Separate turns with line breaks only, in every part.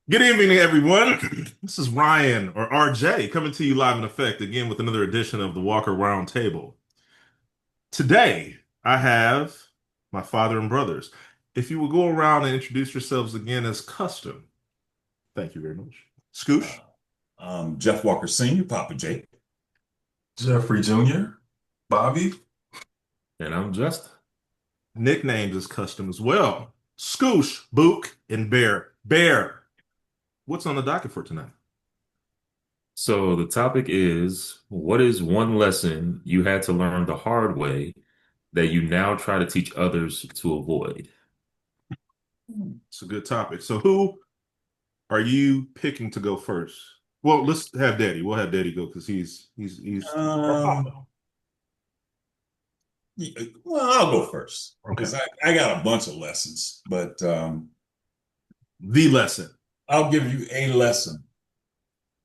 Good evening, everyone. This is Ryan or RJ coming to you live in effect again with another edition of the Walker Roundtable. Today, I have my father and brothers. If you will go around and introduce yourselves again as custom. Thank you very much. Scoosh,
Uh, Jeff Walker Sr., Papa Jake.
Jeffrey Jr., Bobby.
And I'm Justin.
nicknames is custom as well. Scoosh, Book, and Bear. Bear, what's on the docket for tonight?
So the topic is, what is one lesson you had to learn the hard way that you now try to teach others to avoid?
It's a good topic. So, who are you picking to go first? Well, let's have Daddy. We'll have Daddy go because he's our papa.
Um, well, I'll go first
Okay.
because I got a bunch of lessons, but
The lesson.
I'll give you a lesson.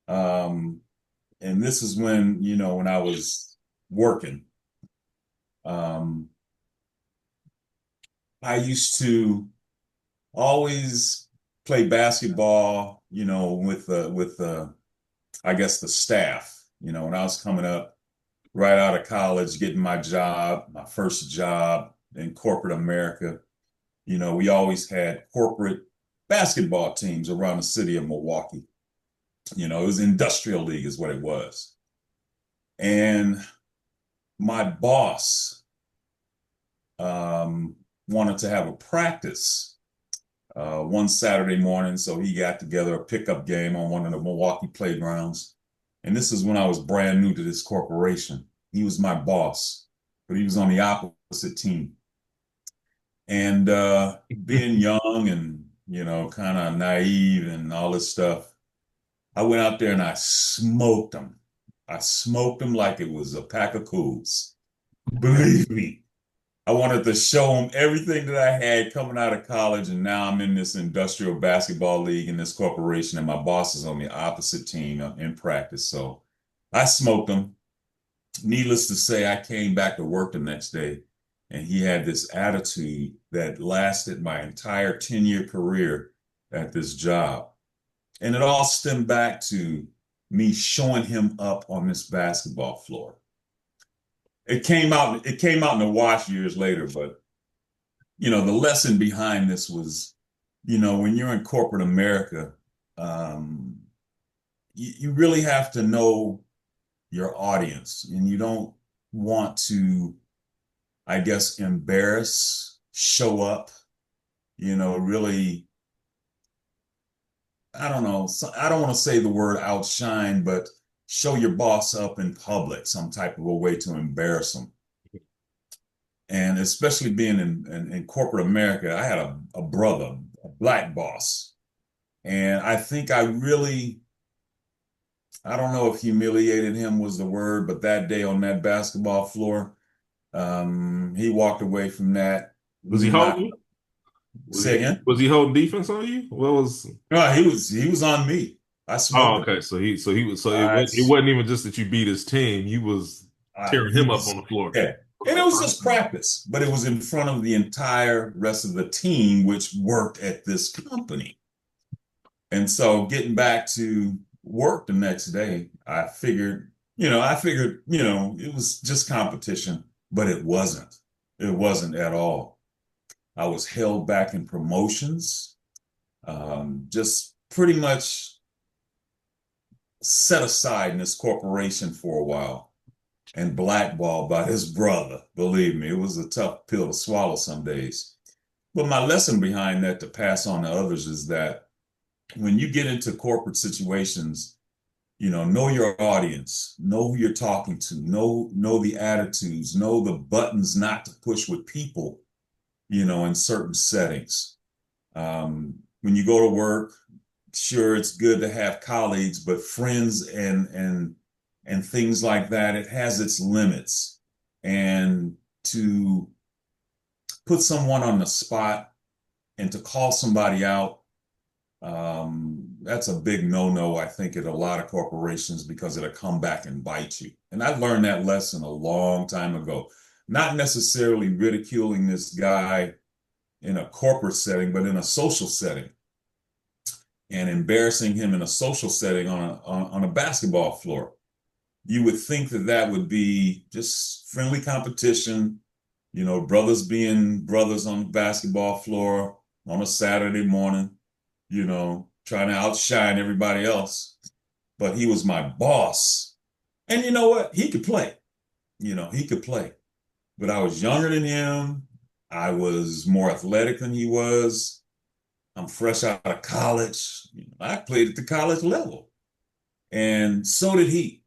Um, and this is when I was working. Um, I used to always play basketball, with I guess the staff, when I was coming up right out of college, getting my job, my first job in corporate America. We always had corporate basketball teams around the city of Milwaukee. It was industrial league is what it was. And my boss wanted to have a practice one Saturday morning. So he got together a pickup game on one of the Milwaukee playgrounds. And this is when I was brand new to this corporation. He was my boss, but he was on the opposite team. And being young and, kind of naive and all this stuff, I went out there and I smoked him. I smoked him like it was a pack of cools. Believe me, I wanted to show him everything that I had coming out of college, and now I'm in this industrial basketball league in this corporation, and my boss is on the opposite team in practice. So I smoked him. Needless to say, I came back to work the next day, and he had this attitude that lasted my entire 10-year career at this job. And it all stemmed back to me showing him up on this basketball floor. It came out in the wash years later, but the lesson behind this was, when you're in corporate America, um, you really have to know your audience, and you don't want to, I guess, embarrass, show up, really, I don't know, I don't want to say the word outshine, but show your boss up in public, some type of a way to embarrass them. And especially being in corporate America, I had a brother, a black boss. And I think I don't know if humiliated him was the word, but that day on that basketball floor, he walked away from that
Was he
not
holding? Was he
saying,
was he holding defense on you? What was?
no, he was on me. I
Oh,
smoked him.
okay. So he was. So
I,
it wasn't even just that you beat his team. You was tearing
he
him up on
was,
the floor.
yeah. And it was just practice, but it was in front of the entire rest of the team, which worked at this company. And so getting back to work the next day, I figured, it was just competition, but it wasn't. It wasn't at all. I was held back in promotions, just pretty much set aside in this corporation for a while and blackballed by his brother. Believe me, it was a tough pill to swallow some days. But my lesson behind that to pass on to others is that when you get into corporate situations, know your audience, know who you're talking to, know the attitudes, know the buttons not to push with people, in certain settings. When you go to work, sure, it's good to have colleagues, but friends and things like that, it has its limits. And to put someone on the spot and to call somebody out, that's a big no-no, I think, at a lot of corporations because it'll come back and bite you. And I learned that lesson a long time ago. Not necessarily ridiculing this guy in a corporate setting, but in a social setting. and embarrassing him in a social setting on a basketball floor. You would think that that would be just friendly competition, brothers being brothers on the basketball floor on a Saturday morning, trying to outshine everybody else. But he was my boss. And you know what? He could play. He could play. But I was younger than him. I was more athletic than he was. I'm fresh out of college. I played at the college level. And so did he.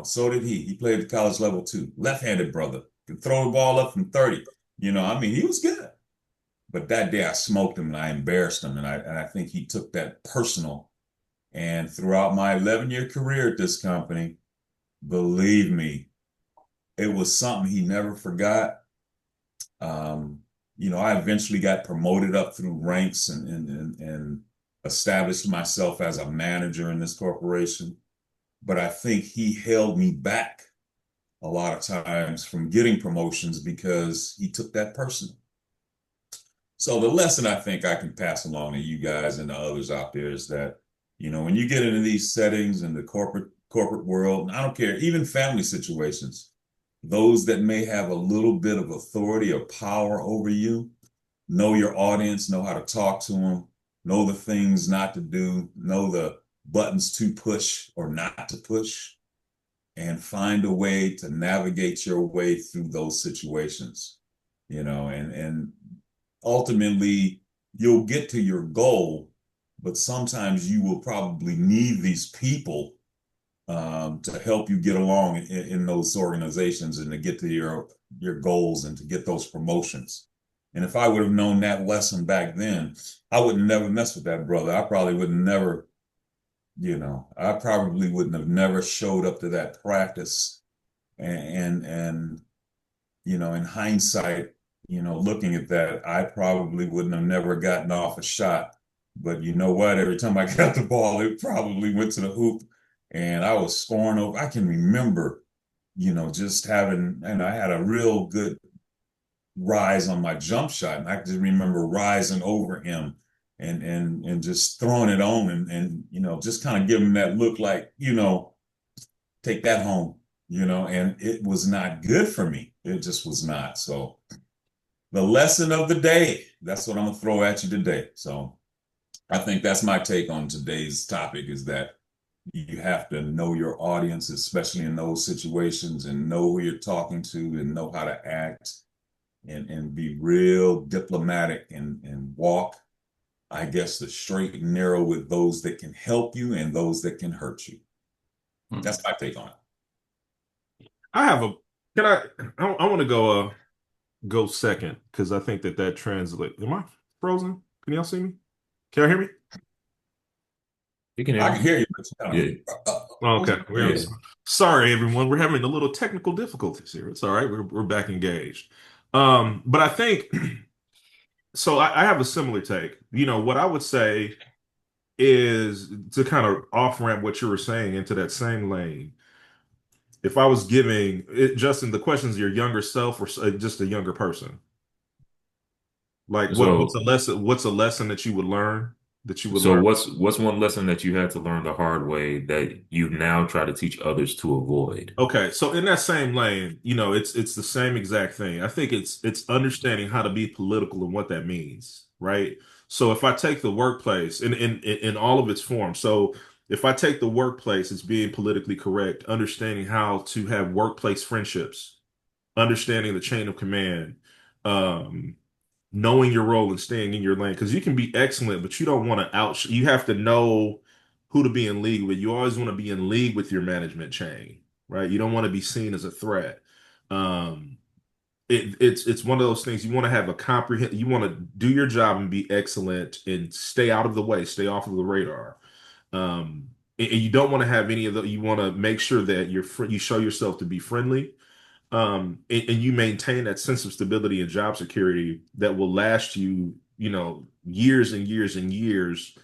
So did he. He played at the college level too. Left-handed brother. Could throw the ball up from 30. He was good. But that day I smoked him and I embarrassed him. And I think he took that personal. And throughout my 11-year career at this company, believe me, it was something he never forgot. I eventually got promoted up through ranks and established myself as a manager in this corporation. But I think he held me back a lot of times from getting promotions because he took that personal. So the lesson I think I can pass along to you guys and the others out there is that, when you get into these settings in the corporate world, and I don't care, even family situations, those that may have a little bit of authority or power over you, know your audience, know how to talk to them, know the things not to do, know the buttons to push or not to push, and find a way to navigate your way through those situations, and ultimately you'll get to your goal, but sometimes you will probably need these people to help you get along in those organizations and to get to your goals and to get those promotions. And if I would have known that lesson back then, I would never mess with that brother. I probably would never, I probably wouldn't have never showed up to that practice. And in hindsight, looking at that, I probably wouldn't have never gotten off a shot. But you know what? Every time I got the ball, it probably went to the hoop and I was scoring over. I can remember, just having, and I had a real good rise on my jump shot. And I just remember rising over him and just throwing it on and just kind of giving him that look like, take that home, and it was not good for me. It just was not. So the lesson of the day, that's what I'm gonna throw at you today. So I think that's my take on today's topic is that you have to know your audience, especially in those situations, and know who you're talking to and know how to act and be real diplomatic and walk, I guess, the straight and narrow with those that can help you and those that can hurt you. That's my take on it.
I have a can I want to go second because I think that translates. Am I frozen? Can y'all see me? Can you hear me?
You can hear
I
me.
can hear you, but
Yeah.
Okay.
Yeah.
Sorry, everyone. We're having a little technical difficulties here. It's all right. We're back engaged. But I think so. I have a similar take. What I would say is to kind of off ramp what you were saying into that same lane. If I was giving it, Justin, the questions your younger self or just a younger person, like what's a
So,
lesson? What's a lesson that you would learn that you would
so
learn?
what's one lesson that you had to learn the hard way that you now try to teach others to avoid?
Okay, so in that same lane, it's the same exact thing. I think it's understanding how to be political and what that means, right? So if I take the workplace in all of its forms, so if I take the workplace as being politically correct, understanding how to have workplace friendships, understanding the chain of command, um, knowing your role and staying in your lane, because you can be excellent, but you don't want to you have to know who to be in league with. You always want to be in league with your management chain, right? You don't want to be seen as a threat. Um, it's one of those things you want to have a comprehend. You want to do your job and be excellent and stay out of the way, stay off of the radar. And you don't want to have any of the. You want to make sure that you show yourself to be friendly, and you maintain that sense of stability and job security that will last you, years and years and years,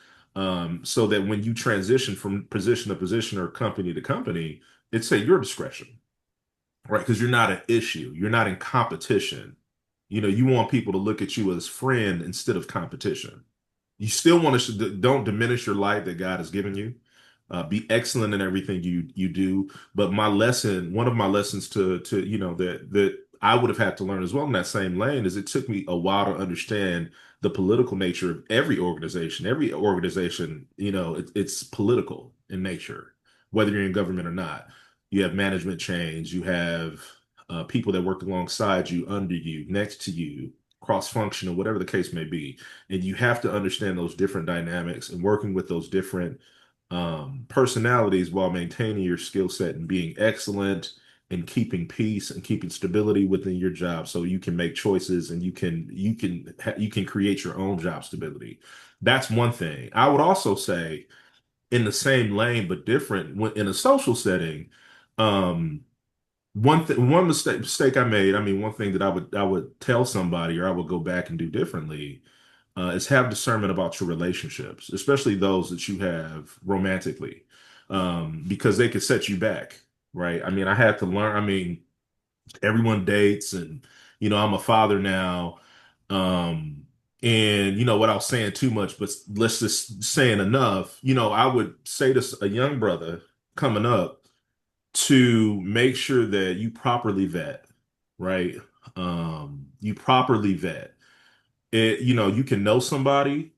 so that when you transition from position to position or company to company, it's at your discretion, right? Because you're not an issue, you're not in competition. You want people to look at you as friend instead of competition. You still want to don't diminish your light that God has given you. Be excellent in everything you do. But one of my lessons to that I would have had to learn as well in that same lane is it took me a while to understand the political nature of every organization. Every organization, it's political in nature, whether you're in government or not. You have management change. You have people that work alongside you, under you, next to you, cross-functional, whatever the case may be. And you have to understand those different dynamics and working with those different personalities while maintaining your skill set and being excellent and keeping peace and keeping stability within your job so you can make choices and you can create your own job stability. That's one thing. I would also say in the same lane but different in a social setting, um one mistake I made, I mean, one thing that I would tell somebody or I would go back and do differently is have discernment about your relationships, especially those that you have romantically, because they could set you back, right? I mean, I had to learn. I mean, everyone dates, and I'm a father now, um, and without saying too much, but let's just saying enough. I would say to a young brother coming up to make sure that you properly vet, right? You properly vet it. You can know somebody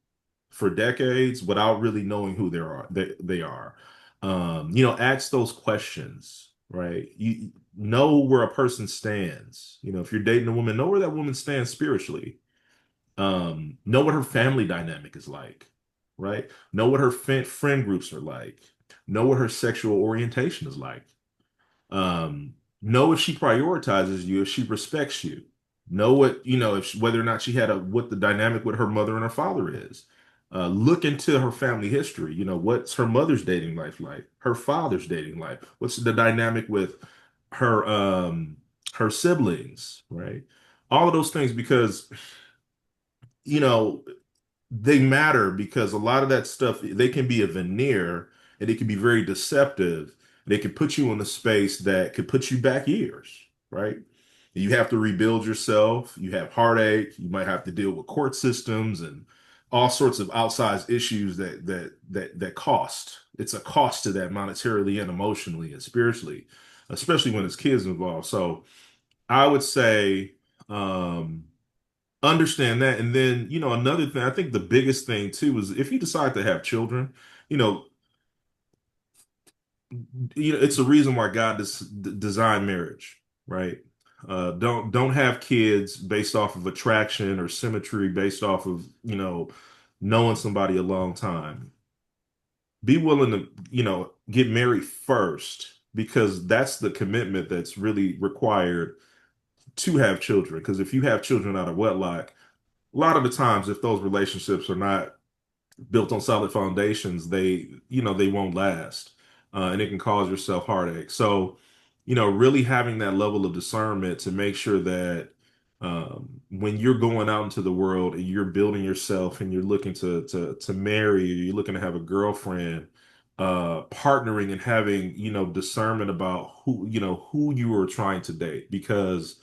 for decades without really knowing who they are. Ask those questions, right? You know where a person stands. If you're dating a woman, know where that woman stands spiritually. Know what her family dynamic is like, right? Know what her friend groups are like. Know what her sexual orientation is like. Know if she prioritizes you, if she respects you. Know whether or not she had what the dynamic with her mother and her father is. Look into her family history. What's her mother's dating life like? Her father's dating life? What's the dynamic with her her siblings, right? All of those things because you know they matter because a lot of that stuff they can be a veneer and it can be very deceptive. They can put you in a space that could put you back years, right? You have to rebuild yourself. You have heartache. You might have to deal with court systems and all sorts of outsized issues that cost. It's a cost to that monetarily and emotionally and spiritually, especially when there's kids involved. So I would say um, understand that. And then, another thing, I think the biggest thing too is if you decide to have children, you know, it's a reason why God designed marriage, right? Don't have kids based off of attraction or symmetry based off of, knowing somebody a long time. Be willing to, get married first because that's the commitment that's really required to have children. Because if you have children out of wedlock, a lot of the times, if those relationships are not built on solid foundations, they won't last, and it can cause yourself heartache. So, really having that level of discernment to make sure that when you're going out into the world and you're building yourself and you're looking to marry, or you're looking to have a girlfriend, partnering and having discernment about who you are trying to date because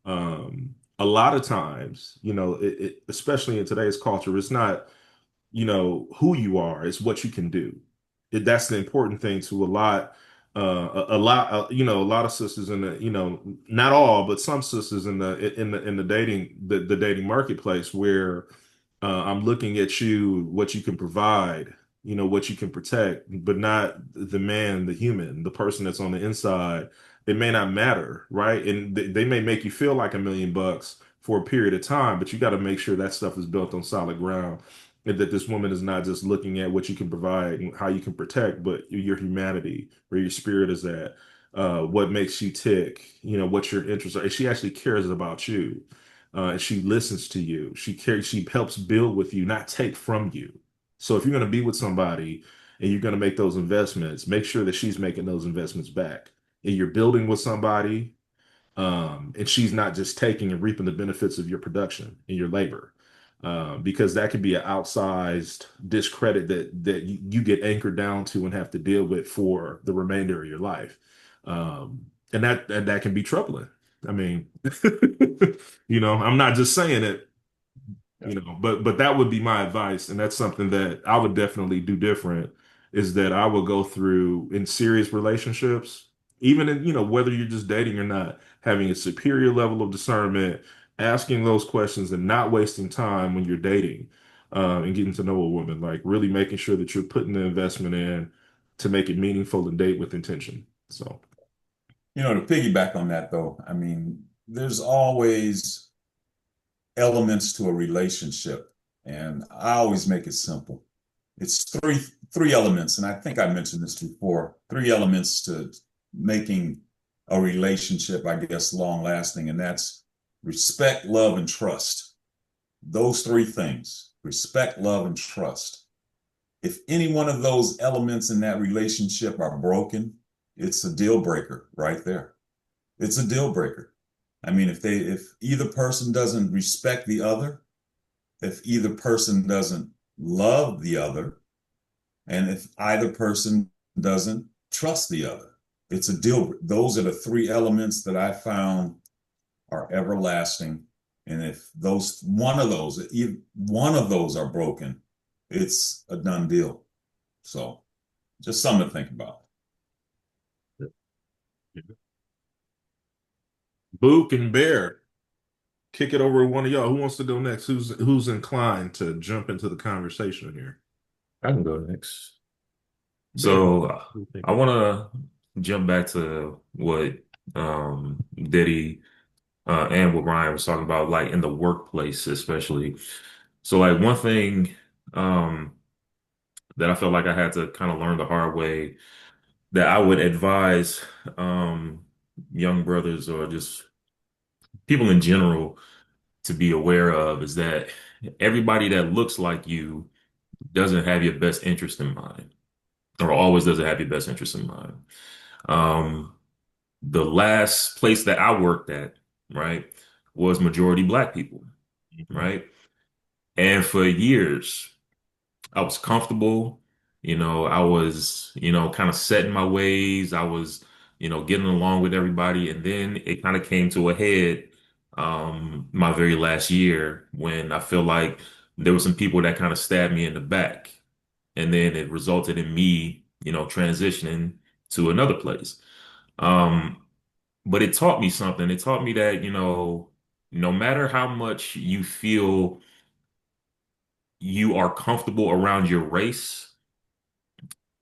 a lot of times, especially in today's culture, it's not who you are, it's what you can do. That's the important thing to a lot of sisters in the not all but some sisters in the dating marketplace where I'm looking at you, what you can provide, what you can protect, but not the man, the human, the person that's on the inside. It may not matter, right? And they may make you feel like $1 million for a period of time, but you got to make sure that stuff is built on solid ground and that this woman is not just looking at what you can provide and how you can protect, but your humanity, where your spirit is at, what makes you tick, what your interests are. And she actually cares about you and she listens to you. She cares. She helps build with you, not take from you. So if you're going to be with somebody and you're going to make those investments, make sure that she's making those investments back. And you're building with somebody, and she's not just taking and reaping the benefits of your production and your labor. Because that could be an outsized discredit that you get anchored down to and have to deal with for the remainder of your life. And that can be troubling. I mean, I'm not just saying it. you know. But that would be my advice, and that's something that I would definitely do different, is that I would go through in serious relationships, even in, you know, whether you're just dating or not, having a superior level of discernment, asking those questions and not wasting time when you're dating, and getting to know a woman, like really making sure that you're putting the investment in to make it meaningful and date with intention. So,
To piggyback on that though, I mean, there's always elements to a relationship, and I always make it simple. It's three elements, and I think I mentioned this before. Three elements to making a relationship, I guess, long lasting, and that's respect, love, and trust. Those three things: respect, love, and trust. If any one of those elements in that relationship are broken, it's a deal breaker right there. It's a deal breaker. I mean, if either person doesn't respect the other, if either person doesn't love the other, and if either person doesn't trust the other, it's a deal. Those are the three elements that I found are everlasting. And if one of those are broken, it's a done deal. So just something to think about.
Book and Bear, kick it over to one of y'all. Who wants to go next? Who's inclined to jump into the conversation here?
I can go next.
Bear.
So I want to jump back to what Diddy and what Ryan was talking about, like in the workplace, especially. So, like one thing um, that I felt like I had to kind of learn the hard way that I would advise um, young brothers or just people in general to be aware of is that everybody that looks like you doesn't have your best interest in mind, or always doesn't have your best interest in mind. Um, the last place that I worked at, right, was majority black people,
Mhm.
right? And for years, I was comfortable. I was, kind of set in my ways. I was, getting along with everybody. And then it kind of came to a head my very last year when I feel like there were some people that kind of stabbed me in the back. And then it resulted in me, transitioning to another place. Um, but it taught me something. It taught me that, no matter how much you feel you are comfortable around your race,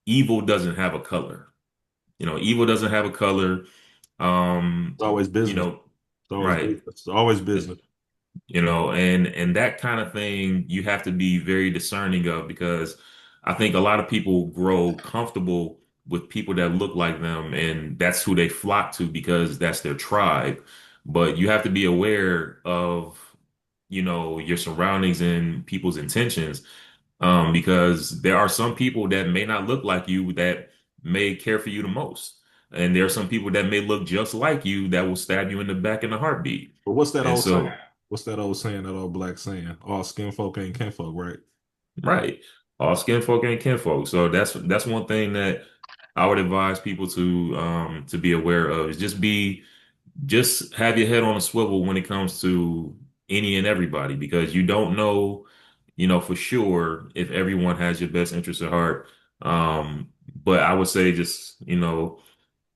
evil doesn't have a color. Evil doesn't have a color.
It's always
You
business.
know,
It's always
right.
business. It's always business.
And that kind of thing you have to be very discerning of because I think a lot of people grow comfortable with people that look like them, and that's who they flock to because that's their tribe. But you have to be aware of, your surroundings and people's intentions. Because there are some people that may not look like you that may care for you the most. And there are some people that may look just like you that will stab you in the back in a heartbeat.
But what's that
And
old saying?
so,
What's that old saying? That old black saying? All skin folk ain't kinfolk, right?
right, all skin folk ain't kinfolk. So that's one thing that I would advise people to be aware of is just have your head on a swivel when it comes to any and everybody because you don't know, for sure if everyone has your best interest at heart. But I would say just,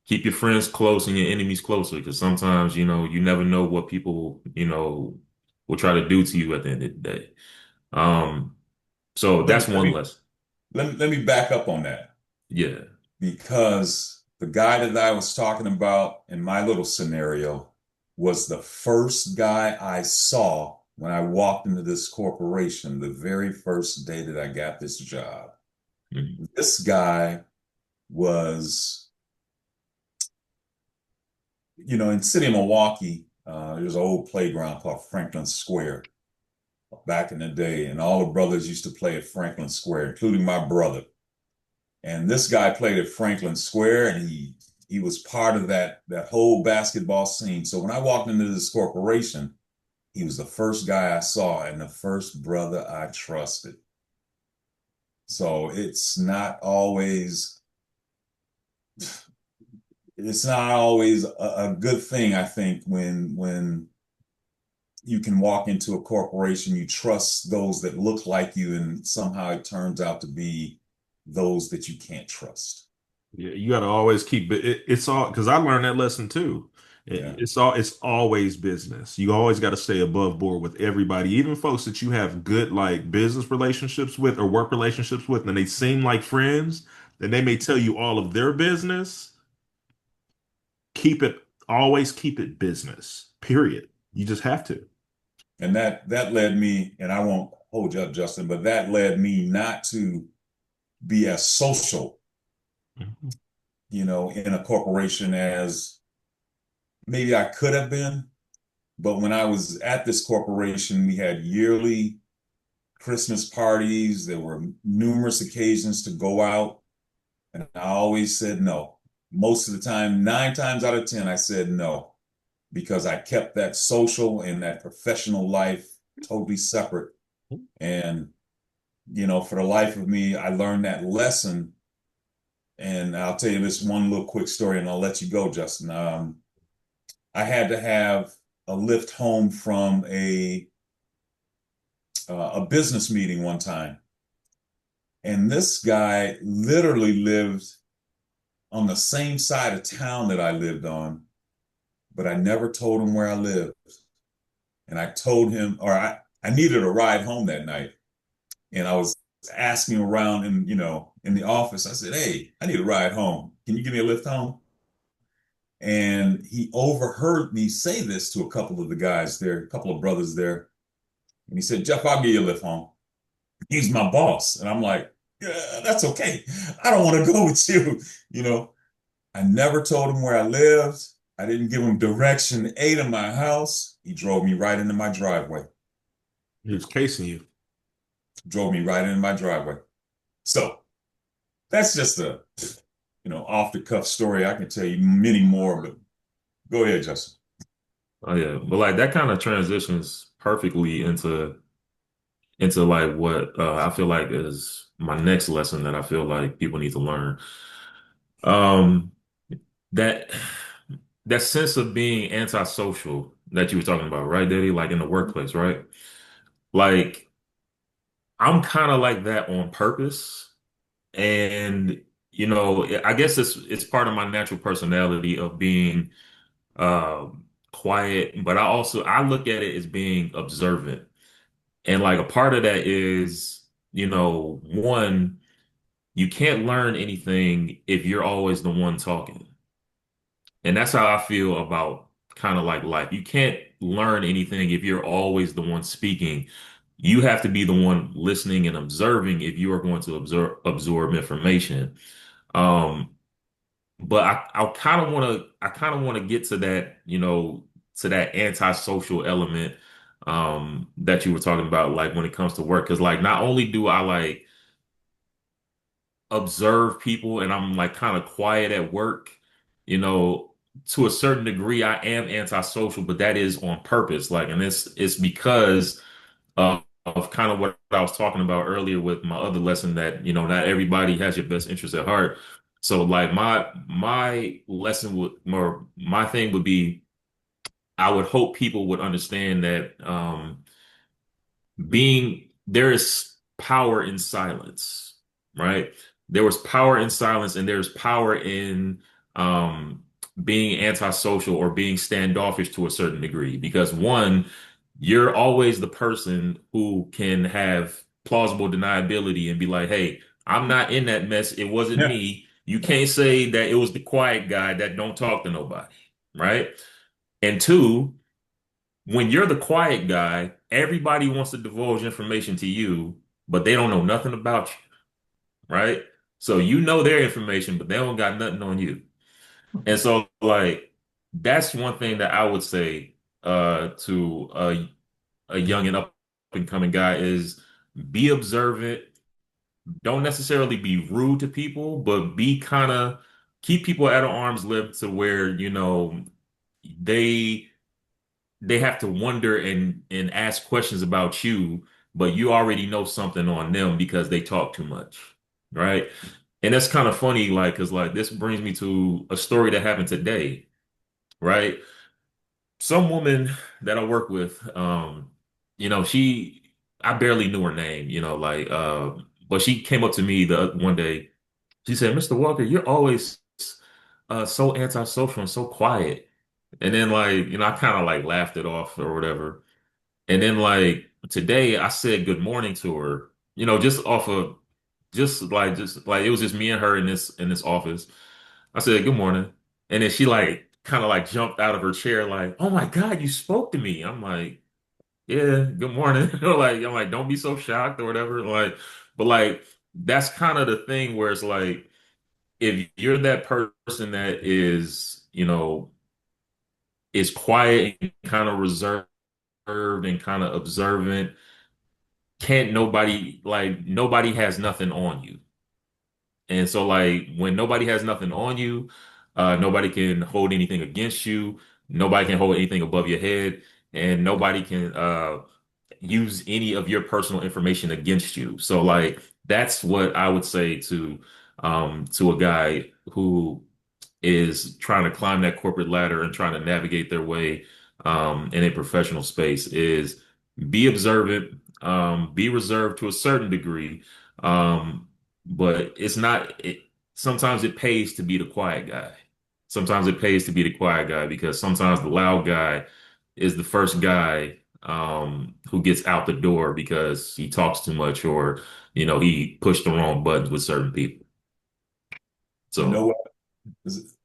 keep your friends close and your enemies closer because sometimes, you never know what people, will try to do to you at the end of the day. Um, so
Let me
that's
let
one
me
lesson.
let me back up on that
Yeah.
because the guy that I was talking about in my little scenario was the first guy I saw when I walked into this corporation, the very first day that I got this job.
Mhm.
This guy was, in the city of Milwaukee, there's an old playground called Franklin Square back in the day, and all the brothers used to play at Franklin Square, including my brother. And this guy played at Franklin Square, and he was part of that whole basketball scene. So when I walked into this corporation, he was the first guy I saw and the first brother I trusted. So it's not always a good thing, I think, when you can walk into a corporation, you trust those that look like you, and somehow it turns out to be those that you can't trust.
Yeah, you got to always keep it's all because I learned that lesson too.
Yeah.
It's always business. You always got to stay above board with everybody, even folks that you have good like business relationships with or work relationships with, and they seem like friends, and they may tell you all of their business. Keep it always keep it business. Period. You just have to.
And that led me, and I won't hold you up, Justin, but that led me not to be as social,
Mhm.
in a corporation as maybe I could have been. But when I was at this corporation, we had yearly Christmas parties. There were numerous occasions to go out, and I always said no. Most of the time, 9 times out of 10, I said no because I kept that social and that professional life totally separate. And, for the life of me, I learned that lesson. And I'll tell you this one little quick story and I'll let you go, Justin. I had to have a lift home from a business meeting one time. And this guy literally lived on the same side of town that I lived on, but I never told him where I lived. And I told him, or I needed a ride home that night. And I was asking around in the office. I said, "Hey, I need a ride home. Can you give me a lift home?" And he overheard me say this to a couple of the guys there, a couple of brothers there. And he said, "Jeff, I'll give you a lift home." He's my boss. And I'm like, "Yeah, that's okay. I don't want to go with you." You know, I never told him where I lived. I didn't give him direction A to my house. He drove me right into my driveway.
He was casing you.
Drove me right into my driveway. So that's just a, off the cuff story. I can tell you many more, but go ahead, Justin.
Oh yeah, but like that kind of transitions perfectly into like what I feel like is my next lesson that I feel like people need to learn. Um, that that sense of being antisocial that you were talking about, right, Daddy? Like in the workplace, right? Like I'm kind of like that on purpose, and I guess it's part of my natural personality of being quiet, but I look at it as being observant. And like a part of that is, one, you can't learn anything if you're always the one talking. And that's how I feel about kind of like life. You can't learn anything if you're always the one speaking. You have to be the one listening and observing if you are going to absorb information. Um, but I kind of want to get to that, to that antisocial element that you were talking about, like when it comes to work. Because like not only do I like observe people and I'm like kind of quiet at work, you know, to a certain degree I am antisocial, but that is on purpose. Like, and it's because of kind of what I was talking about earlier with my other lesson that, not everybody has your best interest at heart. So like my lesson would or my thing would be I would hope people would understand that being there is power in silence, right? There was power in silence, and there's power in um, being antisocial or being standoffish to a certain degree. Because one, you're always the person who can have plausible deniability and be like, "Hey, I'm not in that mess. It wasn't
Yeah.
me." You can't say that it was the quiet guy that don't talk to nobody, right? And two, when you're the quiet guy, everybody wants to divulge information to you, but they don't know nothing about you, right? So you know their information, but they don't got nothing on you. And so like that's one thing that I would say to a young and up and coming guy is be observant. Don't necessarily be rude to people, but be kind of keep people at an arm's length to where, they they have to wonder and ask questions about you, but you already know something on them because they talk too much, right? And that's kind of funny, like, because like this brings me to a story that happened today, right? some woman that I work with, I barely knew her name, but she came up to me the one day. She said, "Mr. Walker, you're always so antisocial and so quiet." And then I kind of like laughed it off or whatever. And then like today I said good morning to her, just off of just like it was just me and her in this office. I said good morning. And then she like kind of like jumped out of her chair like, "Oh my God, you spoke to me." I'm like, "Yeah, good morning." I'm like, "Don't be so shocked or whatever." But like that's kind of the thing where it's like if you're that person that is quiet and kind of reserved and kind of observant, can't nobody like nobody has nothing on you. And so like when nobody has nothing on you, nobody can hold anything against you, nobody can hold anything above your head, and nobody can use any of your personal information against you. So like that's what I would say to a guy who is trying to climb that corporate ladder and trying to navigate their way in a professional space is be observant, be reserved to a certain degree, but sometimes it pays to be the quiet guy. Sometimes it pays to be the quiet guy because sometimes the loud guy is the first guy who gets out the door because he talks too much or he pushed the wrong buttons with certain people.
You know
So
what?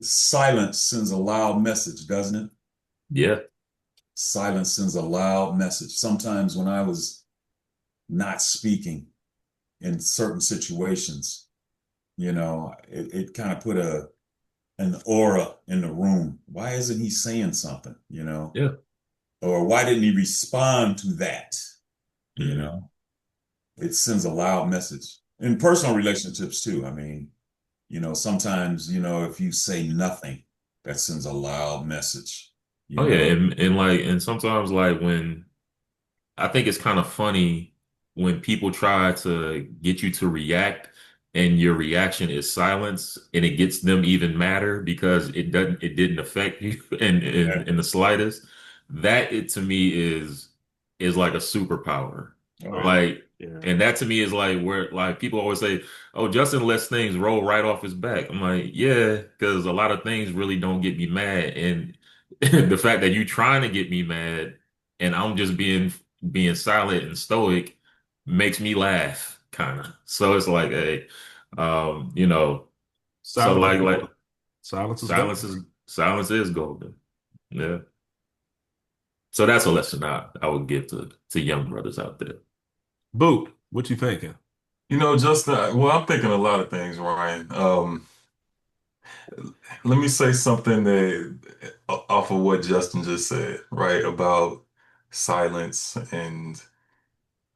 Silence sends a loud message, doesn't it?
yeah.
Silence sends a loud message. Sometimes when I was not speaking in certain situations, it kind of put an aura in the room. Why isn't he saying something?
Yeah.
Or why didn't he respond to that? You
Hmm.
know, it sends a loud message in personal relationships too. I mean, sometimes, if you say nothing, that sends a loud message, you
Oh yeah,
know.
and sometimes like when I think it's kind of funny when people try to get you to react and your reaction is silence and it gets them even madder because it didn't affect you
Yeah.
in the slightest. That it to me is like a superpower.
Oh, yeah.
Oh,
Like
yeah.
and that to me is like where like people always say, "Oh, Justin lets things roll right off his back." I'm like, "Yeah, because a lot of things really don't get me mad." And the fact that you trying to get me mad and I'm just being silent and stoic makes me laugh, kind of. So it's like, hey, you know, so
Silence is golden.
like
Silence is golden.
silence is golden. Yeah. So that's a lesson I would give to young brothers out there.
Boot, what you thinking?
Justin, well, I'm thinking a lot of things, Ryan. Let me say something that off of what Justin just said, right, about silence. And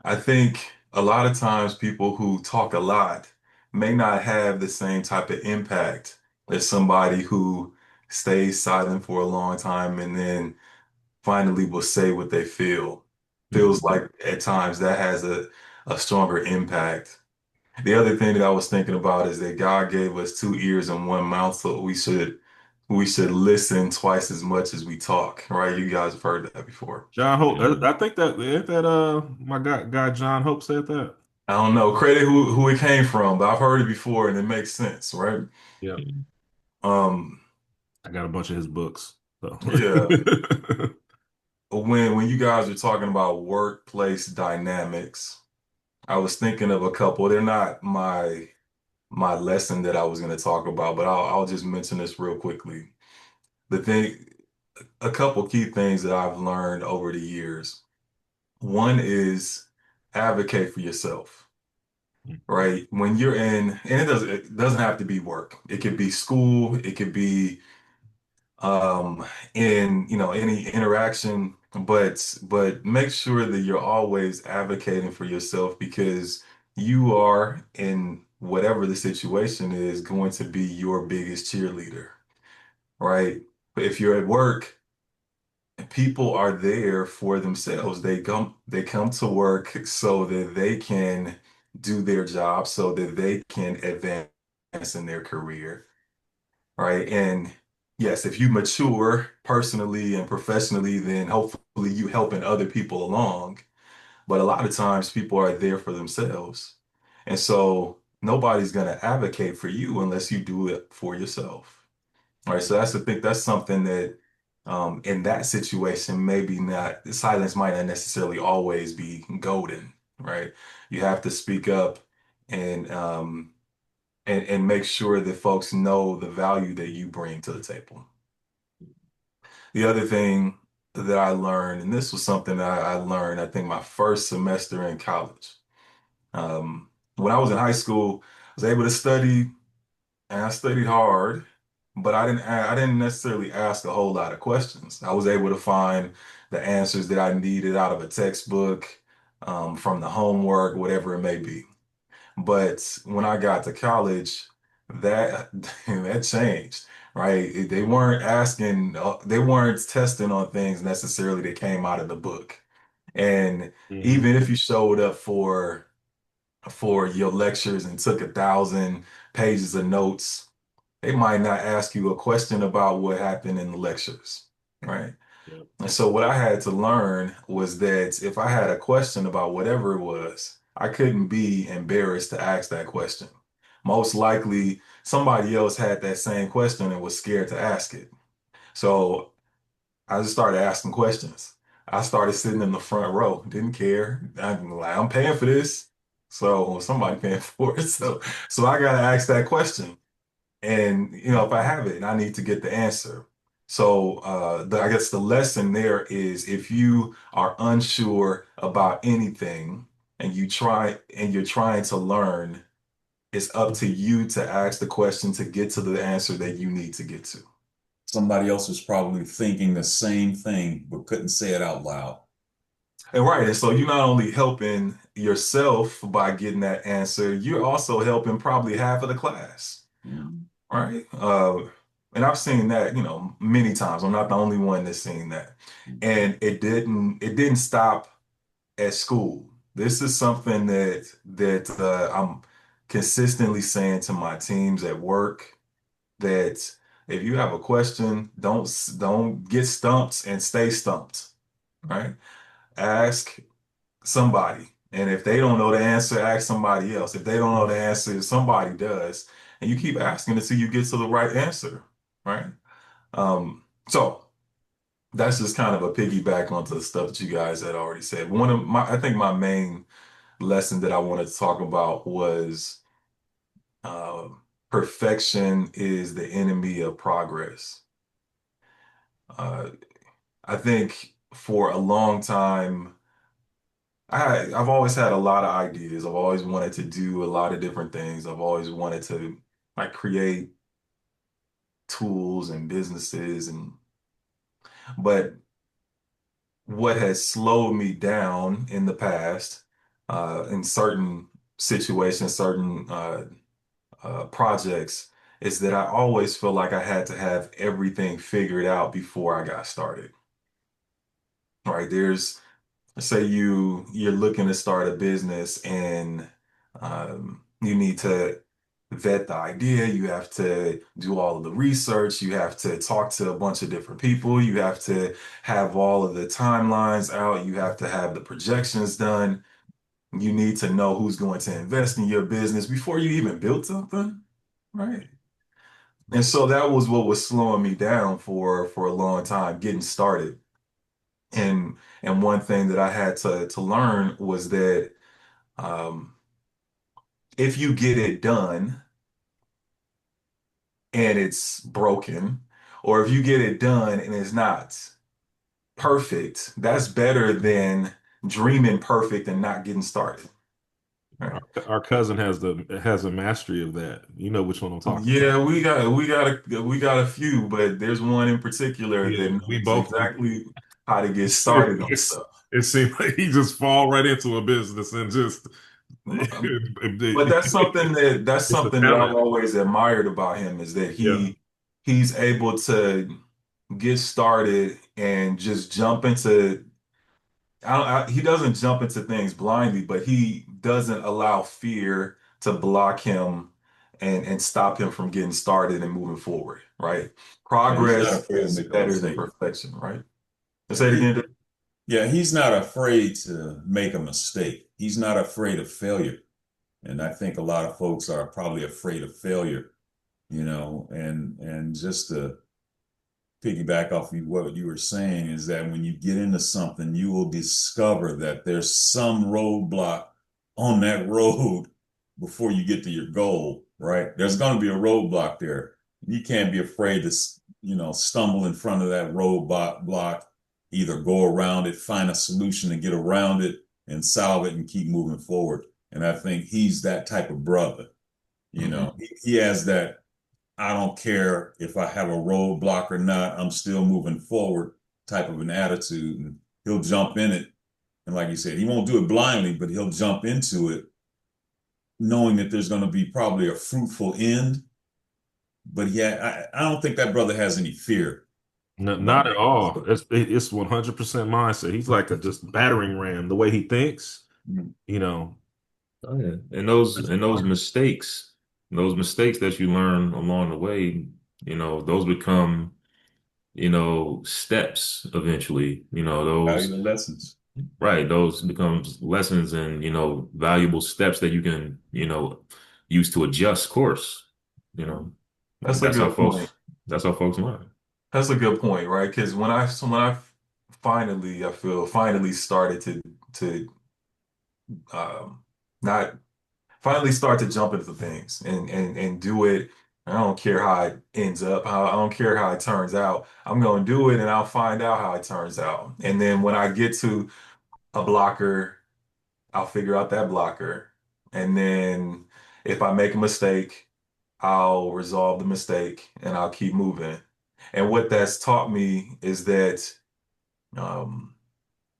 I think a lot of times people who talk a lot may not have the same type of impact as somebody who stays silent for a long time and then finally will say what they feel. Feels
Mhm.
like at times that has a stronger impact. The other thing that I was thinking about is that God gave us two ears and one mouth, so we should listen twice as much as we talk, right? You guys have heard that before.
John Hope.
Yeah.
I think that ain't that my guy John Hope said that.
I don't know, credit who it came from, but I've heard it before and it makes sense, right?
Yeah,
Mhm.
Um,
I got a bunch of his books. So
yeah. When you guys are talking about workplace dynamics, I was thinking of a couple. They're not my lesson that I was going to talk about, but I'll just mention this real quickly. The thing, a couple key things that I've learned over the years. One is advocate for yourself, right? When you're in, and it doesn't have to be work. It could be school, it could be in, any interaction, but make sure that you're always advocating for yourself because you are in whatever the situation is going to be your biggest cheerleader, right? But if you're at work, people are there for themselves. They come to work so that they can do their job, so that they can advance in their career, right? And yes, if you mature personally and professionally, then hopefully you helping other people along. But a lot of times people are there for themselves. And so nobody's going to advocate for you unless you do it for yourself. All right. So that's the thing. That's something that in that situation, maybe not, silence might not necessarily always be golden, right? You have to speak up and and make sure that folks know the value that you bring to the table. The other thing that I learned, and this was something that I learned, I think my first semester in college. When I was in high school, I was able to study and I studied hard, but I didn't necessarily ask a whole lot of questions. I was able to find the answers that I needed out of a textbook, from the homework, whatever it may be. But when I got to college, that that changed, right? They weren't asking, they weren't testing on things necessarily that came out of the book. And
Hmm.
even if you showed up for your lectures and took 1,000 pages of notes, they might not ask you a question about what happened in the lectures, right?
Yeah.
And so what I had to learn was that if I had a question about whatever it was, I couldn't be embarrassed to ask that question. Most likely, somebody else had that same question and was scared to ask it. So I just started asking questions. I started sitting in the front row, didn't care. I'm paying for this. So somebody paying for it. So I gotta ask that question. And if I have it, I need to get the answer. So I guess the lesson there is if you are unsure about anything and you're trying to learn, it's up to you to ask the question to get to the answer that you need to get to.
Somebody else was probably thinking the same thing, but couldn't say it out loud.
And right, and so you're not only helping yourself by getting that answer, you're also helping probably half of the class.
Mhm.
Right. And I've seen that, many times. I'm not the only one that's seen that. And it didn't stop at school. This is something that I'm consistently saying to my teams at work that if you have a question, don't get stumped and stay stumped, right? Ask somebody. And if they don't know the answer, ask somebody else. If they don't know the answer, somebody does. And you keep asking until you get to the right answer, right? So that's just kind of a piggyback onto the stuff that you guys had already said. I think my main lesson that I wanted to talk about was perfection is the enemy of progress. Uh, I think for a long time, I've always had a lot of ideas. I've always wanted to do a lot of different things. I've always wanted to like create tools and businesses but what has slowed me down in the past, in certain situations, certain projects, is that I always feel like I had to have everything figured out before I got started. Right? Say you're looking to start a business and you need to vet the idea, you have to do all of the research, you have to talk to a bunch of different people, you have to have all of the timelines out, you have to have the projections done, you need to know who's going to invest in your business before you even build something, right? And so that was what was slowing me down for a long time getting started. And one thing that I had to learn was that um, if you get it done and it's broken, or if you get it done and it's not perfect, that's better than dreaming perfect and not getting started. Right?
Our cousin has a mastery of that. You know which one I'm talking about.
Yeah, we got a few, but there's one in particular
Yeah,
that
we
knows
both.
exactly how to get started on
It's,
stuff.
it seems like he just fall right into a business and just
But that's
it's a
something that I've
talent.
always admired about him is that
Yeah.
he's able to get started and just jump into he doesn't jump into things blindly, but he doesn't allow fear to block him and stop him from getting started and moving forward, right?
Yeah, he's not
Progress
afraid to
is
make a
better than
mistake.
perfection, right? Let's
Yeah,
say it again.
yeah, he's not afraid to make a mistake. He's not afraid of failure. And I think a lot of folks are probably afraid of failure, and just to piggyback off of what you were saying is that when you get into something, you will discover that there's some roadblock on that road before you get to your goal, right? There's going to be a roadblock there. You can't be afraid to, stumble in front of that roadblock, either go around it, find a solution to get around it and solve it and keep moving forward. And I think he's that type of brother.
Mhm.
He has that I don't care if I have a roadblock or not, I'm still moving forward type of an attitude. And he'll jump in it. And like you said, he won't do it blindly, but he'll jump into it knowing that there's going to be probably a fruitful end. But yeah, I don't think that brother has any fear
No,
about
not at
making
all.
mistakes.
It's 100% mindset. He's like a just battering ram. The way he thinks,
Mhm.
you know.
Oh, yeah. Those mistakes that you learn along the way, those become, steps eventually.
Valuable lessons.
Right, those becomes lessons and, valuable steps that you can, use to adjust course. You know,
That's a
that's how
good point.
folks learn.
That's a good point, right? Because when I finally, I feel finally started to not finally start to jump into things and do it. I don't care how it ends up. I don't care how it turns out. I'm going to do it and I'll find out how it turns out. And then when I get to a blocker, I'll figure out that blocker. And then if I make a mistake, I'll resolve the mistake and I'll keep moving. And what that's taught me is that um,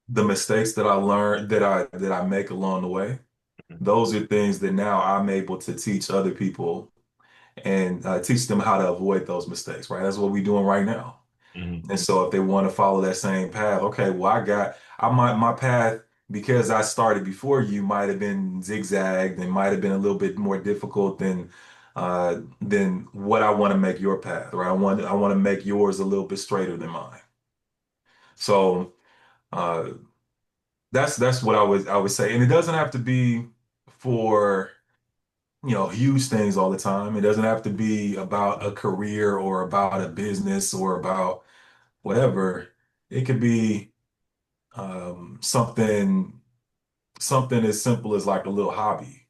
the mistakes that I learned that I make along the way, those are things that now I'm able to teach other people and teach them how to avoid those mistakes, right? That's what we're doing right now.
Mhm.
And so if they want to follow that same path, okay, well, my path, because I started before you, might have been zigzagged and might have been a little bit more difficult than what I want to make your path, right? I want to make yours a little bit straighter than mine. So uh, that's what I would say. And it doesn't have to be for huge things all the time. It doesn't have to be about a career or about a business or about whatever. It could be something as simple as like a little hobby,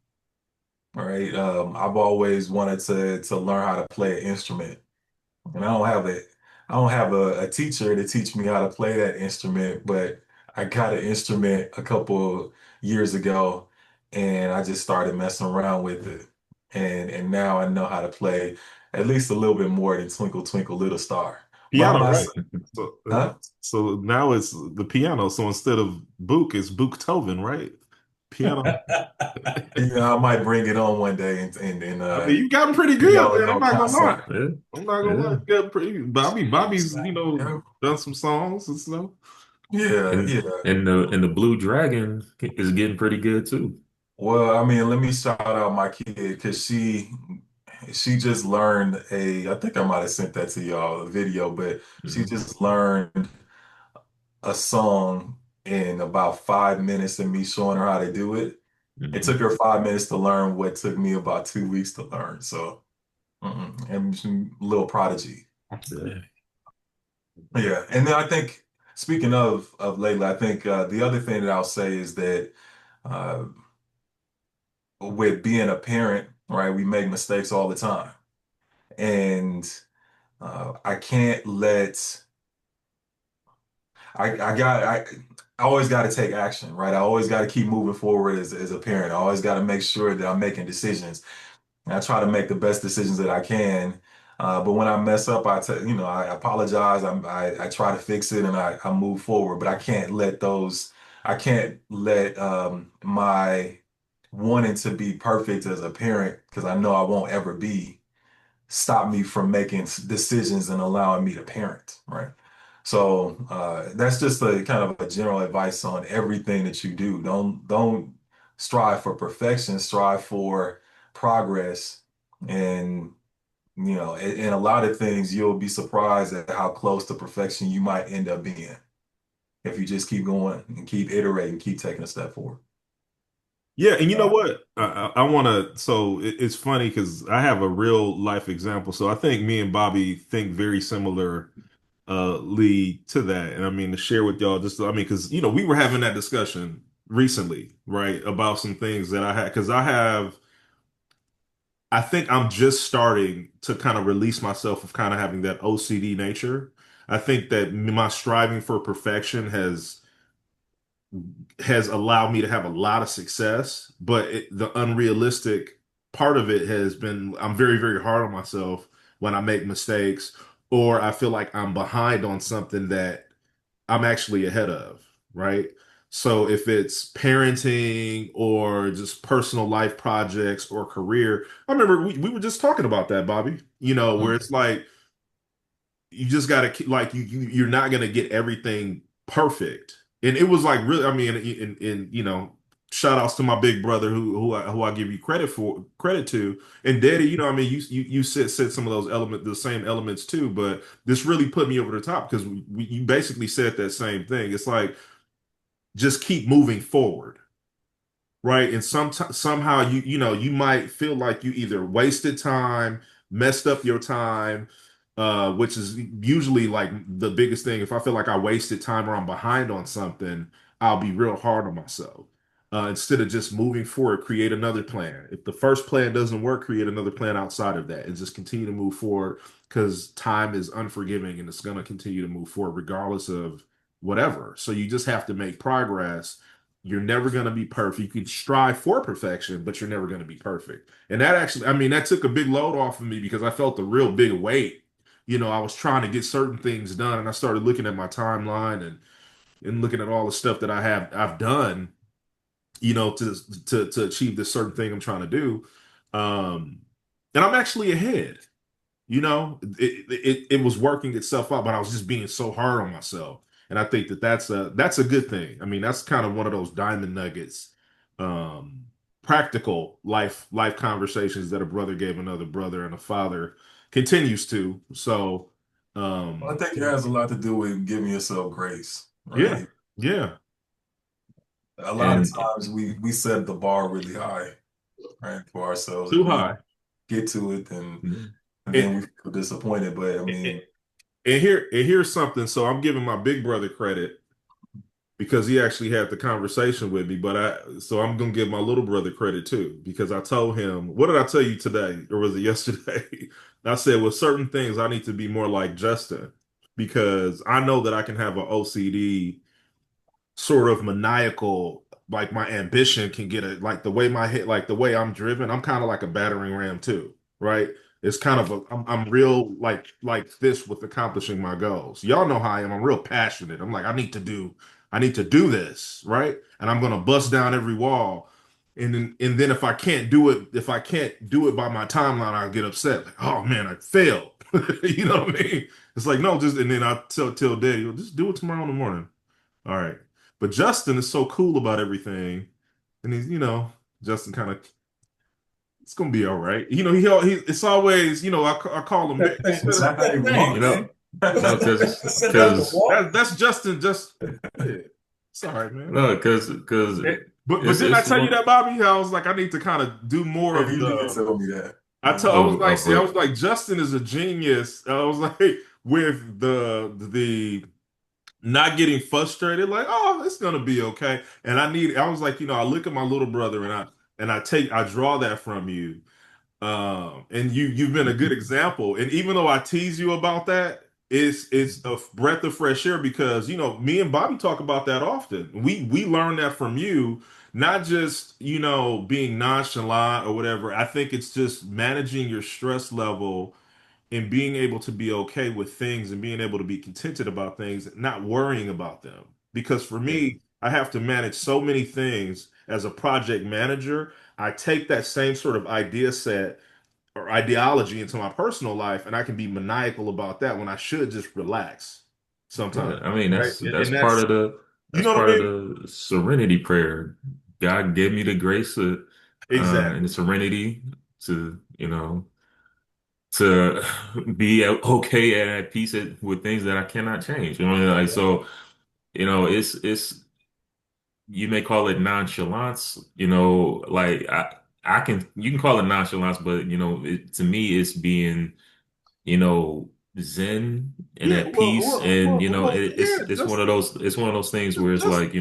right? I've always wanted to learn how to play an instrument, and I don't have a teacher to teach me how to play that instrument, but I got an instrument a couple years ago, and I just started messing around with it, and now I know how to play at least a little bit more than Twinkle Twinkle Little Star by
Piano, right?
myself.
So,
Huh?
so now it's the piano. So instead of Book, it's Beethoven, right? Piano.
Yeah, I might bring it on one day and
I mean, you've gotten pretty
give
good,
y'all a
man. I'm
little
not gonna lie.
concert.
Yeah,
I'm not gonna lie.
yeah,
You got pretty. Bobby's,
Yeah,
done some songs and stuff.
yeah,
and
yeah.
and the Blue Dragon is getting pretty good too.
Well, I mean, let me shout out my kid because she just learned I think I might have sent that to y'all a video, but she
Mhm.
just learned a song in about 5 minutes of me showing her how to do it. It
Mhm.
took her 5 minutes to learn what took me about 2 weeks to learn. So, and she's a little prodigy.
Yeah.
Yeah, and then I think speaking of lately, I think the other thing that I'll say is that uh, with being a parent, right, we make mistakes all the time, and I can't let I always got to take action, right? I always got to keep moving forward as a parent. I always got to make sure that I'm making decisions. And I try to make the best decisions that I can. But when I mess up, I apologize. I try to fix it and I move forward. But I can't let my wanting to be perfect as a parent, because I know I won't ever be, stop me from making decisions and allowing me to parent, right? So that's just a kind of a general advice on everything that you do. Don't strive for perfection, strive for progress, And in a lot of things, you'll be surprised at how close to perfection you might end up being if you just keep going and keep iterating, keep taking a step forward.
Yeah, and you know what? I want to. So it's funny because I have a real life example. So I think me and Bobby think very similar, lead to that. And I mean to share with y'all just. I mean, because we were having that discussion recently, right, about some things that I had. Because I have. I think I'm just starting to kind of release myself of kind of having that OCD nature. I think that my striving for perfection has allowed me to have a lot of success, but the unrealistic part of it has been I'm very, very hard on myself when I make mistakes or I feel like I'm behind on something that I'm actually ahead of, right? So if it's parenting or just personal life projects or career, I remember we were just talking about that, Bobby, where it's like you just gotta like you're not gonna get everything perfect. And it was like really, I mean, shout outs to my big brother who I give you credit to. And Daddy, I mean, you said some of those elements, the same elements too, but this really put me over the top because you basically said that same thing. It's like just keep moving forward. Right. And somehow you might feel like you either wasted time, messed up your time, which is usually like the biggest thing. If I feel like I wasted time or I'm behind on something, I'll be real hard on myself. Instead of just moving forward, create another plan. If the first plan doesn't work, create another plan outside of that and just continue to move forward because time is unforgiving and it's going to continue to move forward regardless of whatever. So you just have to make progress. You're never going to be perfect. You can strive for perfection, but you're never going to be perfect. And that actually, I mean, that took a big load off of me because I felt a real big weight. I was trying to get certain things done, and I started looking at my timeline and looking at all the stuff that I've done, to achieve this certain thing I'm trying to do. Um, and I'm actually ahead. It was working itself out, but I was just being so hard on myself. And I think that that's a good thing. I mean, that's kind of one of those diamond nuggets, um, practical life conversations that a brother gave another brother and a father continues to. So,
Well, I
um,
think it has a lot to do with giving yourself grace,
yeah,
right?
yeah,
A lot of
And
times we set the bar really high, right, for ourselves,
too
and we
high.
get to it, and
And,
then we feel disappointed. But I
and,
mean,
here's something. So I'm giving my big brother credit because he actually had the conversation with me. But so I'm gonna give my little brother credit too because I told him, what did I tell you today, or was it yesterday? I said, with certain things, I need to be more like Justin because I know that I can have an OCD sort of maniacal, like my ambition can get it, like the way my head, like the way I'm driven, I'm kind of like a battering ram too, right? It's kind of I'm real like this with accomplishing my goals. Y'all know how I am. I'm real passionate. I'm like, I need to do this, right? And I'm gonna bust down every wall. And then if I can't do it by my timeline, I'll get upset. Like, oh man, I failed. You know what I mean? It's like, no, just and then I tell Daddy, just do it tomorrow in the morning. All right. But Justin is so cool about everything. And Justin kind of, it's gonna be all right. It's always, I call him,
That thing,
it's not how
that
you
thing,
you
walk.
man.
know,
Set up the
because
wall.
that's Justin. Just yeah, it's all right, man.
no, because
But didn't I
it's
tell you
one.
that, Bobby? I was like, I need to kind of do more
Yeah,
of
you did
the.
tell me that.
I
Yeah.
was like,
Of
see, I
what.
was like, Justin is a genius. I was like, with the not getting frustrated, like, oh, it's gonna be okay. And I was like, I look at my little brother and I draw that from you. And you've been a good example. And even though I tease you about that, it's a breath of fresh air because me and Bobby talk about that often. We learn that from you, not just being nonchalant or whatever. I think it's just managing your stress level and being able to be okay with things and being able to be contented about things, not worrying about them. Because for
Yeah.
me, I have to manage so many things as a project manager. I take that same sort of idea set or ideology into my personal life, and I can be maniacal about that when I should just relax
Yeah,
sometimes.
I mean
Right.
that's
And
part
that's,
of the
you
that's
know what I
part of
mean?
the serenity prayer. God give me the grace to, and the
Exactly.
serenity to, to be okay and at peace with things that I cannot change. You know, like so, it's you may call it nonchalance, like I can you can call it nonchalance, but to me it's being, you know, zen and
Yeah,
at peace. And
yeah,
it's one of those things where it's
just
like,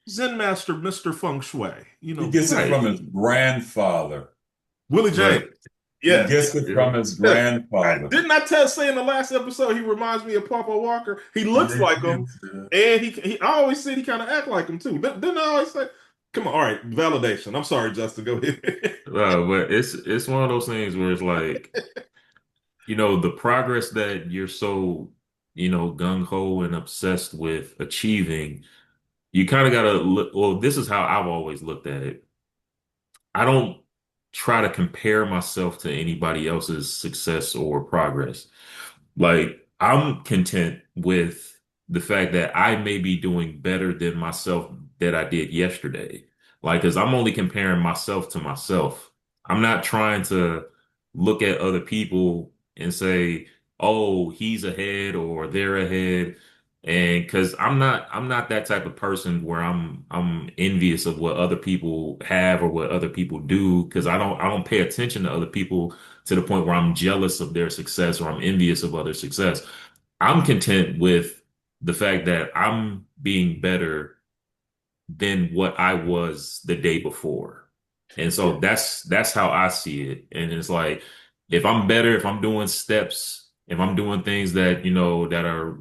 Zen Master, Mr. Feng Shui.
He gets it
right,
from his grandfather.
Willie
right.
James.
He
Yes.
gets it
Yeah.
from his grandfather.
Didn't I say in the last episode he reminds me of Papa Walker? He looks
Yeah,
like
you
him,
did say that.
and I always said he kind of act like him too. Didn't I always say? Come on, all right, validation. I'm sorry, Justin. Go ahead.
But it's one of those things where it's like, the progress that you're so, gung ho and obsessed with achieving, you kind of gotta look. Well, this is how I've always looked at it. I don't try to compare myself to anybody else's success or progress. Like, I'm content with the fact that I may be doing better than myself that I did yesterday. Like, because I'm only comparing myself to myself. I'm not trying to look at other people and say, oh, he's ahead or they're ahead. And because I'm not that type of person where I'm envious of what other people have or what other people do, because I don't pay attention to other people to the point where I'm jealous of their success or I'm envious of other success. I'm content with the fact that I'm being better than what I was the day before. And
Yeah.
so that's how I see it. And it's like, if I'm better, if I'm doing steps, if I'm doing things that, that are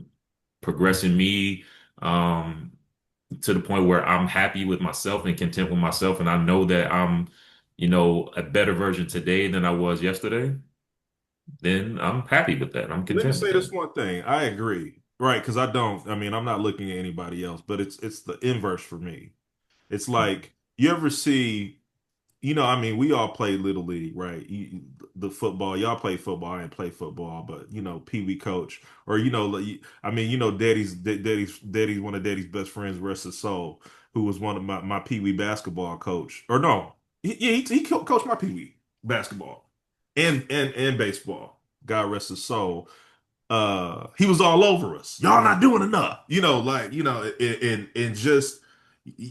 progressing me, um, to the point where I'm happy with myself and content with myself, and I know that I'm, a better version today than I was yesterday, then I'm happy with that. I'm
Let me
content with
say this
that.
one thing. I agree, right? Because I don't. I mean, I'm not looking at anybody else, but it's the inverse for me. It's like you ever see. I mean, we all play little league, right? The football, y'all play football. I didn't play football, but Pee Wee coach, or I mean, Daddy's one of Daddy's best friends, rest his soul, who was one of my Pee Wee basketball coach, or no, he coached my Pee Wee basketball and baseball. God rest his soul. He was all over us. Y'all not doing enough. And just I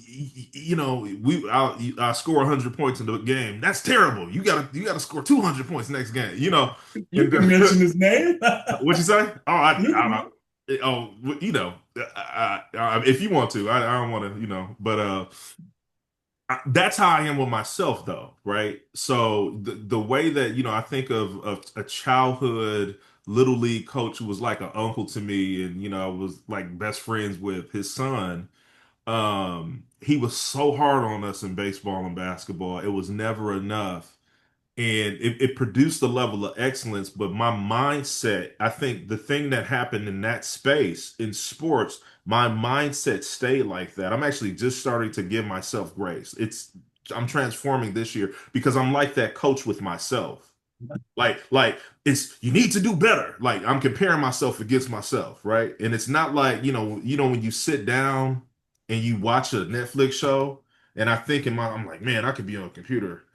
score 100 points in the game. That's terrible. You gotta score 200 points next game.
You
And
can mention his name.
what you say? Oh,
You
I
can.
don't. Oh, if you want to, I don't want to, but that's how I am with myself, though, right? So the way that I think of a childhood little league coach who was like an uncle to me, and I was like best friends with his son. He was so hard on us in baseball and basketball. It was never enough, and it produced a level of excellence. But my mindset, I think the thing that happened in that space in sports, my mindset stayed like that. I'm actually just starting to give myself grace. I'm transforming this year because I'm like that coach with myself. Like it's you need to do better. Like I'm comparing myself against myself, right? And it's not like, when you sit down and you watch a Netflix show, and I'm like, man, I could be on a computer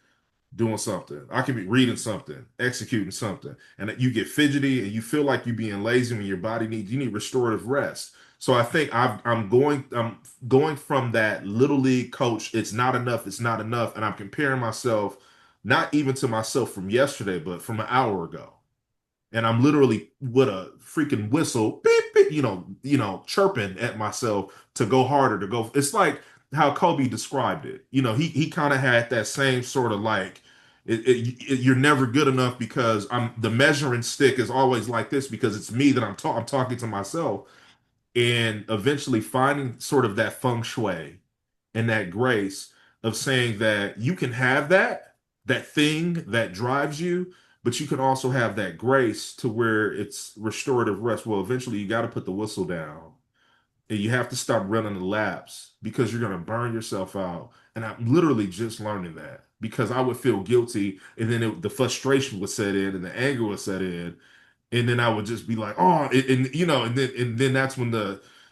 doing something. I could be reading something, executing something. And you get fidgety and you feel like you're being lazy when your body you need restorative rest. So I think I'm going from that little league coach, it's not enough, and I'm comparing myself not even to myself from yesterday, but from an hour ago. And I'm literally with a freaking whistle, beep, beep, chirping at myself to go harder, to go. It's like how Kobe described it. He kind of had that same sort of like, you're never good enough because the measuring stick is always like this because it's me that I'm talking to myself, and eventually finding sort of that feng shui and that grace of saying that you can have that thing that drives you, but you can also have that grace to where it's restorative rest. Well, eventually you got to put the whistle down and you have to stop running the laps because you're going to burn yourself out. And I'm literally just learning that because I would feel guilty, and then the frustration would set in and the anger would set in, and then I would just be like, oh, and then that's when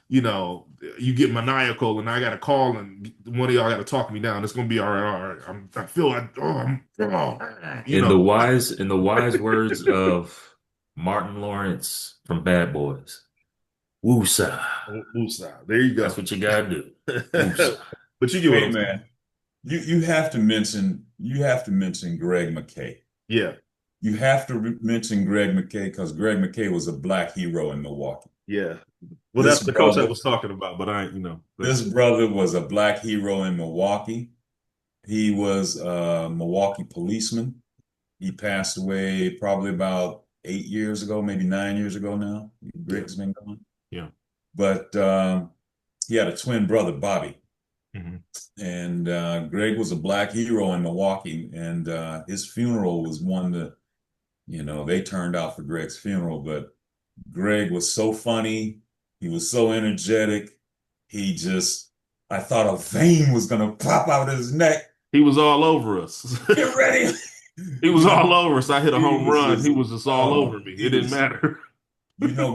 you get maniacal and I got to call and one of y'all got to talk me down. It's gonna be all right. All right. I feel like, you
In
know,
the wise words of Martin Lawrence from Bad Boys, woosah.
Woosah. There you
That's
go.
what you gotta do. Woosah.
But you get what
Hey
I'm saying.
man, you have to mention Greg McKay.
Yeah.
You have to mention Greg McKay because Greg McKay was a black hero in Milwaukee.
Yeah. Well,
This
that's the coach I
brother,
was talking about, but
this brother was a black hero in Milwaukee. He was a Milwaukee policeman. He passed away probably about 8 years ago, maybe 9 years ago now.
yeah.
Greg's been gone.
Yeah.
But he had a twin brother, Bobby.
Hmm.
And Greg was a black hero in Milwaukee. And his funeral was one that, they turned out for Greg's funeral. But Greg was so funny. He was so energetic. I thought a vein was going to pop out of his neck.
He was all over us.
Get ready.
He was all over us. I hit a
He
home
was
run. He
just,
was just all over
oh,
me. It
he
didn't
was,
matter.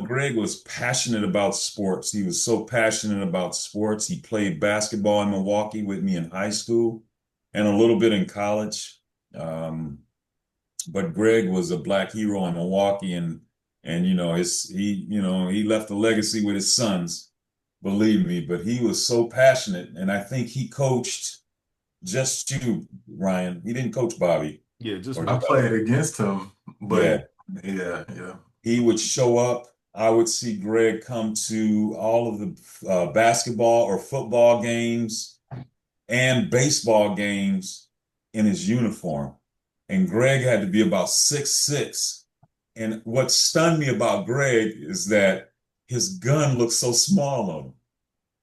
Greg was passionate about sports. He was so passionate about sports. He played basketball in Milwaukee with me in high school and a little bit in college. Um, but Greg was a black hero in Milwaukee and he left a legacy with his sons, believe me, but he was so passionate and I think he coached just you, Ryan. He didn't coach Bobby
Yeah, just
or
I
me.
played against him, but
yeah.
yeah, yeah.
He would show up. I would see Greg come to all of the basketball or football games and baseball games in his uniform. And Greg had to be about 6'6". And what stunned me about Greg is that his gun looked so small on him.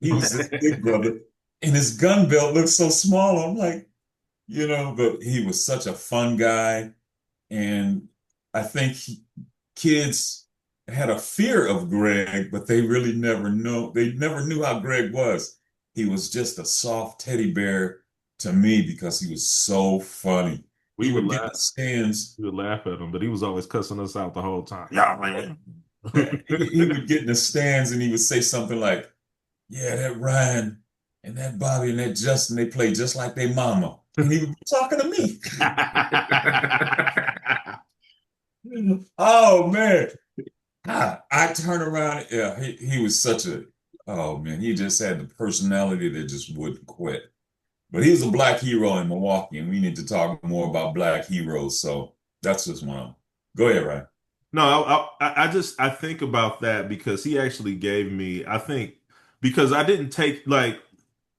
He was this big brother, and his gun belt looked so small. I'm like, but he was such a fun guy. And I think kids had a fear of Greg, but they really never knew how Greg was. He was just a soft teddy bear to me because he was so funny.
We
He
would
would get in
laugh.
the stands.
We would laugh at him, but he was always cussing us out the whole time. Yeah, man.
He would get in the stands and he would say something like, "Yeah, that Ryan and that Bobby and that Justin, they play just like their mama." And he would be talking to me. Oh man. I turn around. Yeah, he was oh man, he just had the personality that just wouldn't quit. But he was a black hero in Milwaukee, and we need to talk more about black heroes. So that's just one of them. Go ahead, Ryan.
No, I think about that because he actually gave me, I think, because I didn't take like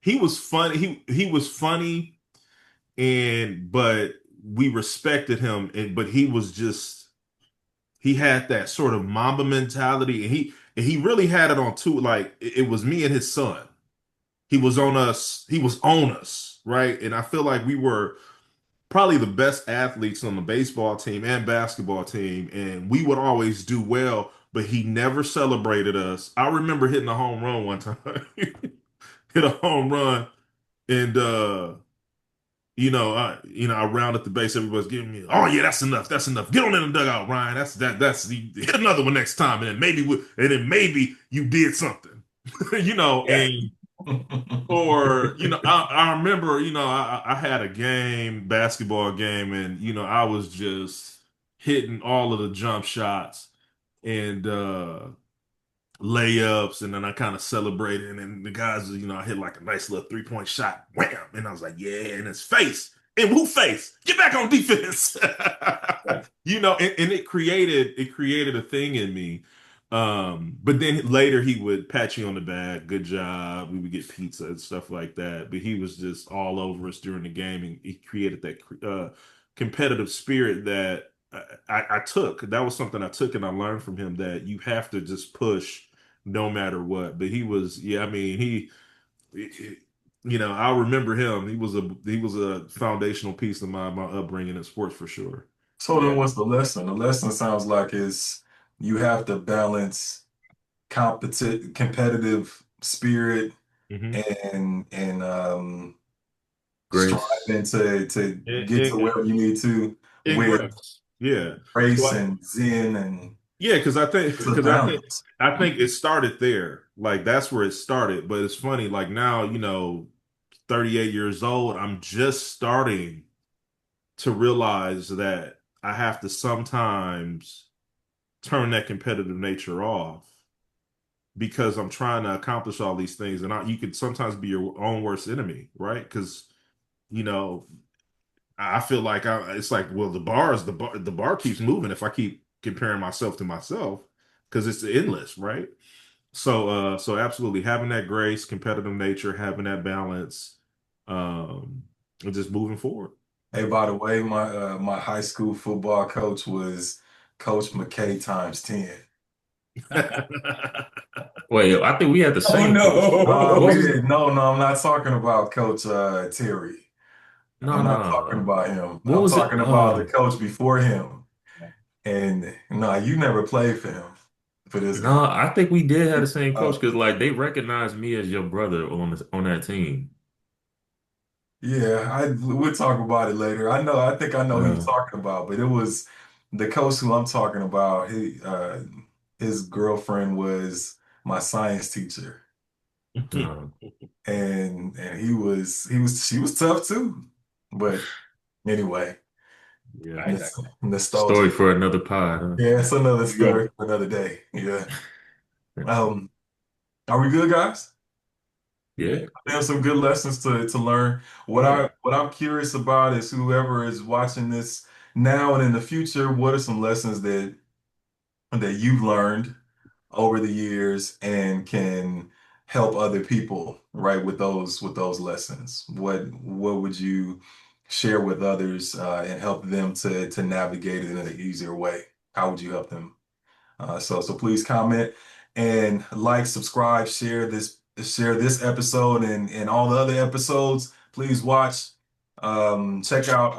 he was funny. He was funny but we respected him but he was just he had that sort of Mamba mentality and he really had it on two like it was me and his son. He was on us, right? And I feel like we were probably the best athletes on the baseball team and basketball team, and we would always do well, but he never celebrated us. I remember hitting a home run one time. Hit a home run and I rounded the base. Everybody's giving me, oh yeah, that's enough. That's enough. Get on in the dugout, Ryan. That's hit another one next time, and then maybe you did something,
Yeah.
and or I remember I had a game basketball game and I was just hitting all of the jump shots and layups and then I kind of celebrated and then the guys I hit like a nice little 3-point shot wham and I was like yeah in his face and who face get back on defense and it created a thing in me but then later he would pat you on the back good job we would get pizza and stuff like that but he was just all over us during the game and he created that competitive spirit that I took that was something I took and I learned from him that you have to just push no matter what but he was yeah I mean I remember him he was a foundational piece of my upbringing in sports for sure.
So then
Yeah.
what's the lesson? The lesson sounds like is you have to balance competitive spirit
Hmm.
and
Grace.
striving to
And,
get to
and,
where you need to
and
with
grace. Yeah. So
grace and zen and
Yeah, because
It's a balance.
I think it started there. Like that's where it started. But it's funny, like now, 38 years old, I'm just starting to realize that I have to sometimes turn that competitive nature off because I'm trying to accomplish all these things. And you could sometimes be your own worst enemy, right? Because, you know, I feel like it's like, well, the bar keeps moving if I keep comparing myself to myself because it's endless, right? So absolutely having that grace, competitive nature, having that balance, and just moving forward.
Hey, by the way, my high school football coach was Coach McKay times 10.
Wait, I think we had the
Oh
same coach.
We
What's his?
no.
did. No, no, I'm not talking about Coach Terry.
No,
I'm not talking
no.
about him.
What
I'm
was it?
talking about the coach before him. And no, you never played for him, for this
No,
guy.
I think we did have the same coach
Uh,
because like they recognized me as your brother on that team.
yeah, we'll talk about it later. I think I know who you're
Uh,
talking about, but it was the coach who I'm talking about. His girlfriend was my science teacher,
uh,
and she was tough too. But anyway,
Yeah.
I,
it's
story
nostalgia.
for another pod, huh?
Yeah, it's another
you go.
story for another day. Yeah. Um, are we good, guys?
Yeah.
Yeah.
There's some good lessons to learn.
Oh yeah.
What I'm curious about is whoever is watching this now and in the future, what are some lessons that you've learned over the years and can help other people, right, with those lessons? What would you share with others and help them to navigate it in an easier way? How would you help them? So please comment and like, subscribe, share this episode and all the other episodes. Please watch, check out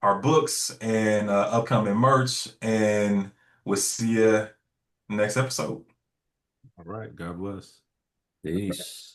our books and upcoming merch, and we'll see you next episode.
All right. God bless.
Peace.